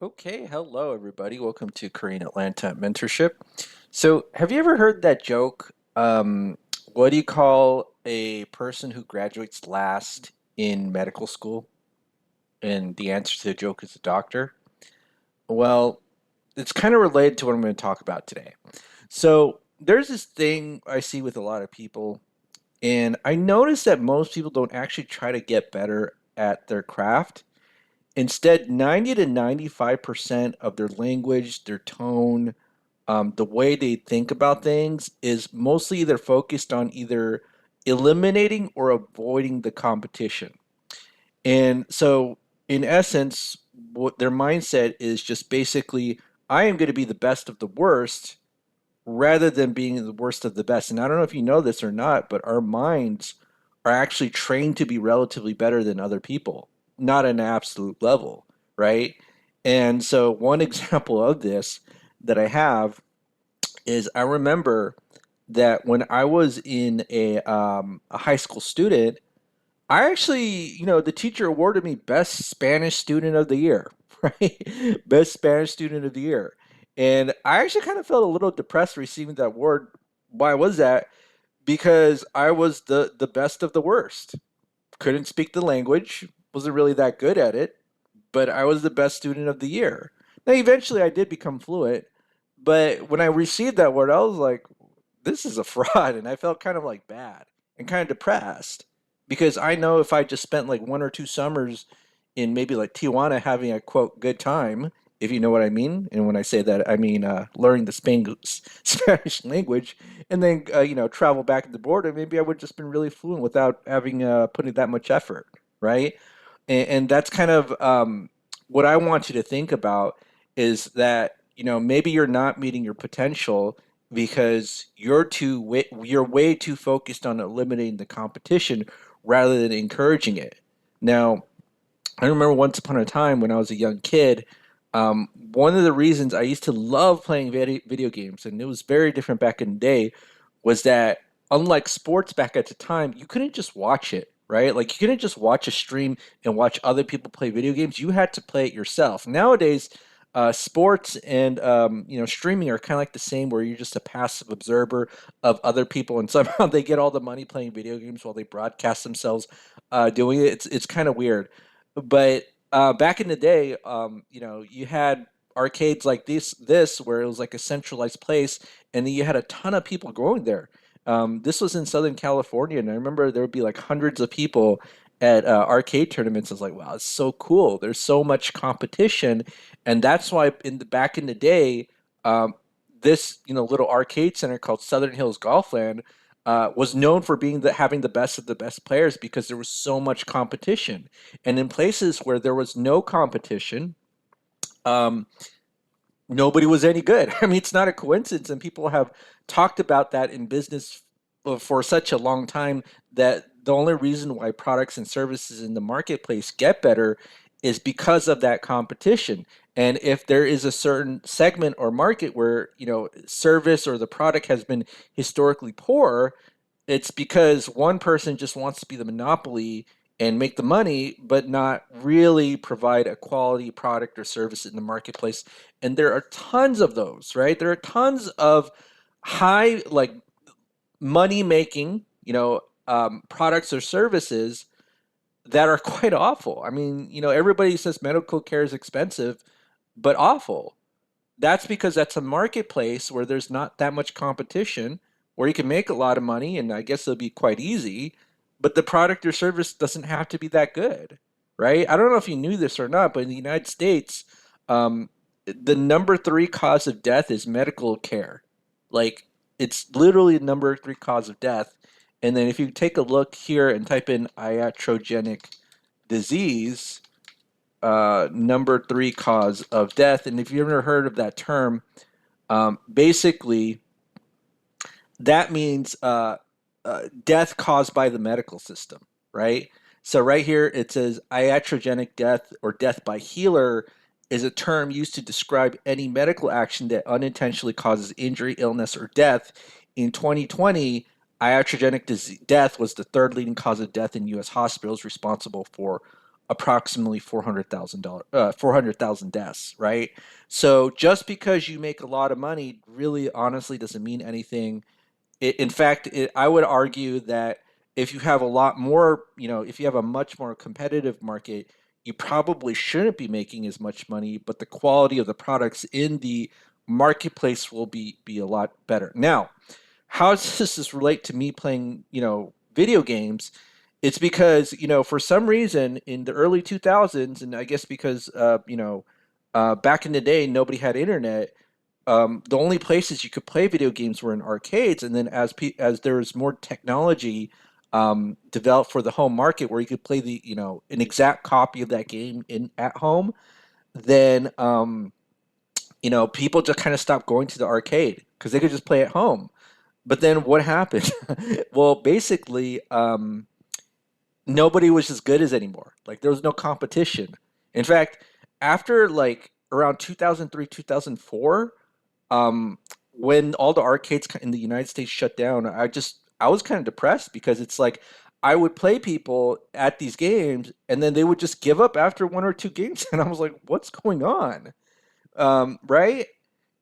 Okay, hello everybody. Welcome to Korean Atlanta Mentorship. So, have you ever heard that joke? What do you call a person who graduates last in medical school? And the answer to the joke is a doctor. Well, it's kind of related to what I'm going to talk about today. So, there's this thing I see with a lot of people, and I notice that most people don't actually try to get better at their craft. Instead, 90 to 95% of their language, their tone, the way they think about things is mostly either focused on either eliminating or avoiding the competition. And so, in essence, what their mindset is just basically, I am going to be the best of the worst rather than being the worst of the best. And I don't know if you know this or not, but our minds are actually trained to be relatively better than other people, not an absolute level, right? And so, one example of this that I have is I remember that when I was in a high school student, I actually, the teacher awarded me Best Spanish Student of the Year, right? Best Spanish Student of the Year. And I actually kind of felt a little depressed receiving that award. Why was that? Because I was the best of the worst. Couldn't speak the language, wasn't really that good at it, but I was the best student of the year. Now, eventually I did become fluent, but when I received that award, I was like, this is a fraud. And I felt kind of like bad and kind of depressed because I know if I just spent like 1 or 2 summers in maybe like Tijuana having a quote good time, if you know what I mean. And when I say that, I mean learning the Spanish language and then, travel back to the border, maybe I would just been really fluent without having putting that much effort, right? And that's kind of what I want you to think about is that, maybe you're not meeting your potential because you're way too focused on eliminating the competition rather than encouraging it. Now, I remember once upon a time when I was a young kid, one of the reasons I used to love playing video games, and it was very different back in the day, was that unlike sports back at the time, you couldn't just watch it, right? Like you couldn't just watch a stream and watch other people play video games. You had to play it yourself. Nowadays, sports and streaming are kind of like the same, where you're just a passive observer of other people, and somehow they get all the money playing video games while they broadcast themselves doing it. It's kind of weird, but back in the day, you had arcades like this where it was like a centralized place, and then you had a ton of people going there. This was in Southern California, and I remember there would be like hundreds of people at arcade tournaments. I was like, wow, it's so cool. There's so much competition, and that's why back in the day, um, this little arcade center called Southern Hills Golfland was known for having the best of the best players because there was so much competition. And in places where there was no competition, um, nobody was any good. I mean, it's not a coincidence, and people have talked about that in business for such a long time that the only reason why products and services in the marketplace get better is because of that competition. And if there is a certain segment or market where, service or the product has been historically poor, it's because one person just wants to be the monopoly and make the money, but not really provide a quality product or service in the marketplace. And there are tons of those, right? There are tons of high, like money making, products or services that are quite awful. I mean, everybody says medical care is expensive, but awful. That's because that's a marketplace where there's not that much competition, where you can make a lot of money, and I guess it'll be quite easy, but the product or service doesn't have to be that good, right? I don't know if you knew this or not, but in the United States, um, the number three cause of death is medical care. Like, it's literally the number three cause of death. And then if you take a look here and type in iatrogenic disease, number three cause of death. And if you've ever heard of that term, basically that means death caused by the medical system, right? So right here it says iatrogenic death or death by healer is a term used to describe any medical action that unintentionally causes injury, illness, or death. In 2020, iatrogenic death was the third leading cause of death in U.S. hospitals, responsible for approximately $400,000 deaths, right? So just because you make a lot of money really honestly doesn't mean anything. In fact, I would argue that if you have a lot more, if you have a much more competitive market, you probably shouldn't be making as much money, but the quality of the products in the marketplace will be a lot better. Now, how does this relate to me playing, video games? It's because, for some reason in the early 2000s, and I guess because, back in the day, nobody had internet. The only places you could play video games were in arcades, and then as there was more technology developed for the home market, where you could play an exact copy of that game in at home, then people just kind of stopped going to the arcade because they could just play at home. But then what happened? Well, basically, nobody was as good as anymore. Like there was no competition. In fact, after like around 2003, 2004, um, when all the arcades in the United States shut down, I was kind of depressed because it's like I would play people at these games and then they would just give up after one or two games, and I was like, what's going on? Right?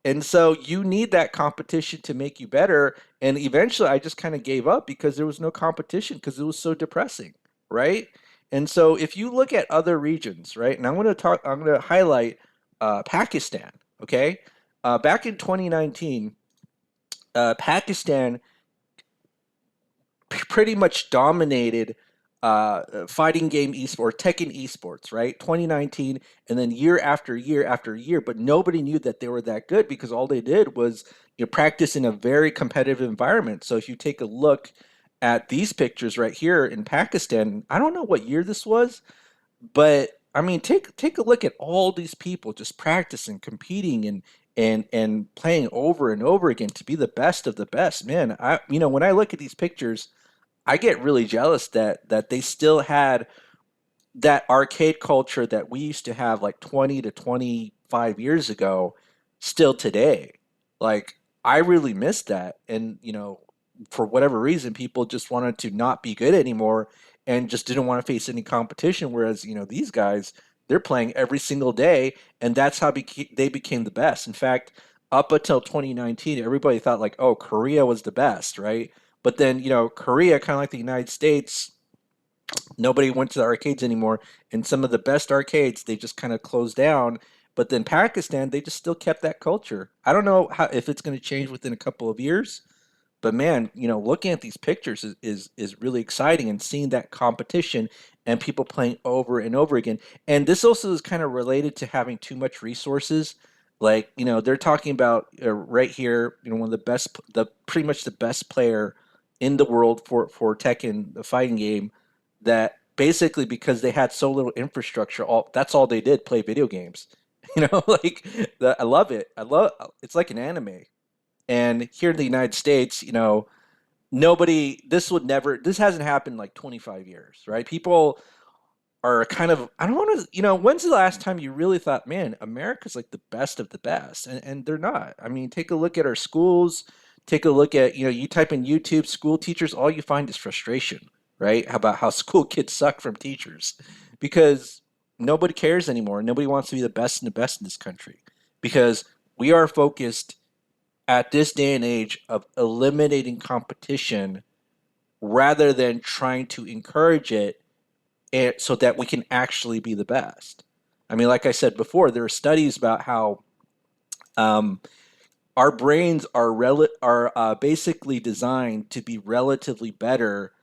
And so you need that competition to make you better. And eventually I just kind of gave up because there was no competition because it was so depressing, right? And so if you look at other regions, right, and I'm going to highlight Pakistan, okay? Back in 2019, Pakistan pretty much dominated fighting game esports, Tekken esports, right? 2019, and then year after year after year, but nobody knew that they were that good because all they did was practice in a very competitive environment. So if you take a look at these pictures right here in Pakistan, I don't know what year this was, but I mean, take a look at all these people just practicing, competing, and playing over and over again to be the best of the best. Man, when I look at these pictures, I get really jealous that they still had that arcade culture that we used to have like 20 to 25 years ago still today. Like I really miss that, and for whatever reason people just wanted to not be good anymore and just didn't want to face any competition, whereas these guys, they're playing every single day, and that's how they became the best. In fact, up until 2019 everybody thought like, oh, Korea was the best, right? But then Korea, kind of like the United States, nobody went to the arcades anymore, and some of the best arcades they just kind of closed down. But then Pakistan, they just still kept that culture. I don't know if it's going to change within a couple of years, but man, looking at these pictures is really exciting, and seeing that competition and people playing over and over again. And this also is kind of related to having too much resources. Like, they're talking about right here, one of the best, the pretty much the best player in the world for Tekken, the fighting game, that basically because they had so little infrastructure, all that's all they did, play video games. Like I love it. I love it's like an anime. And here in the United States, nobody, this hasn't happened in like 25 years, right? People are kind of, I don't want to, when's the last time you really thought, man, America's like the best of the best? And they're not. I mean, take a look at our schools, take a look at, you type in YouTube school teachers, all you find is frustration, right? How about how school kids suck from teachers? Because nobody cares anymore. Nobody wants to be the best and the best in this country because we are focused at this day and age of eliminating competition rather than trying to encourage it, so that we can actually be the best. I mean, like I said before, there are studies about how um, our brains are basically designed to be relatively better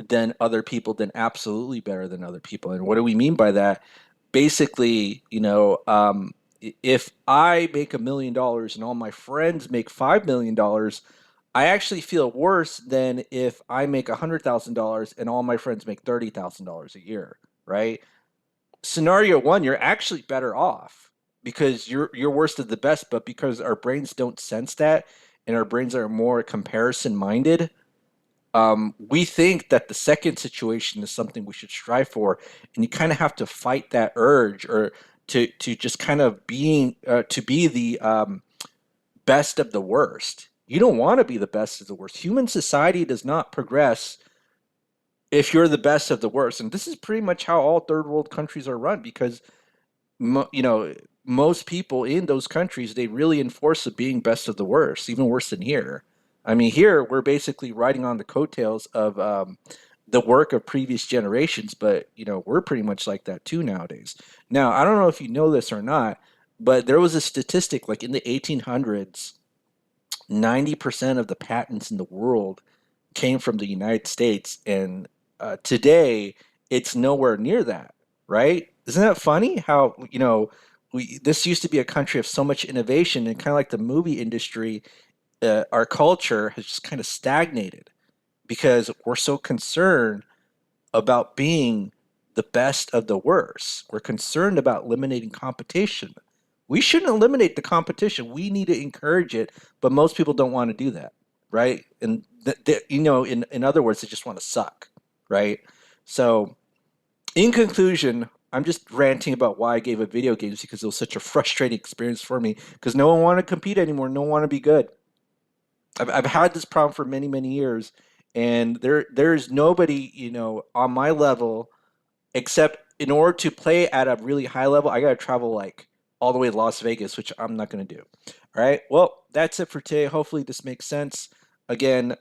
than other people, than absolutely better than other people. And what do we mean by that? Basically, if I make $1 million and all my friends make $5 million, I actually feel worse than if I make $100,000 and all my friends make $30,000 a year, right? Scenario one, you're actually better off because you're worst of the best, but because our brains don't sense that and our brains are more comparison minded, we think that the second situation is something we should strive for, and you kind of have to fight that urge, or to just kind of to be the best of the worst. You don't want to be the best of the worst. Human society does not progress if you're the best of the worst. And this is pretty much how all third world countries are run because you know, most people in those countries, they really enforce the being best of the worst, even worse than here. I mean, here we're basically riding on the coattails of the work of previous generations, but you know, we're pretty much like that too nowadays. Now, I don't know if you know this or not, but there was a statistic like in the 1800s, 90% of the patents in the world came from the United States, and today it's nowhere near that, right? Isn't that funny? How we this used to be a country of so much innovation, and kind of like the movie industry, our culture has just kind of stagnated because we're so concerned about being the best of the worst. We're concerned about eliminating competition. We shouldn't eliminate the competition. We need to encourage it, but most people don't want to do that, right? And in other words, they just want to suck, right? So, in conclusion, I'm just ranting about why I gave up video games because it was such a frustrating experience for me because no one wanted to compete anymore. No one wanted to be good. I've had this problem for many, many years, and there's nobody, on my level except in order to play at a really high level, I got to travel like all the way to Las Vegas, which I'm not going to do. All right. Well, that's it for today. Hopefully, this makes sense. Again,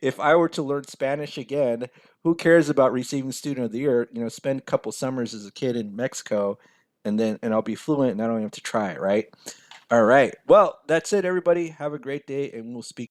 if I were to learn Spanish again, who cares about receiving Student of the Year? Spend a couple summers as a kid in Mexico, and I'll be fluent, and I don't have to try it. Right. All right. Well, that's it, everybody. Have a great day, and we'll speak.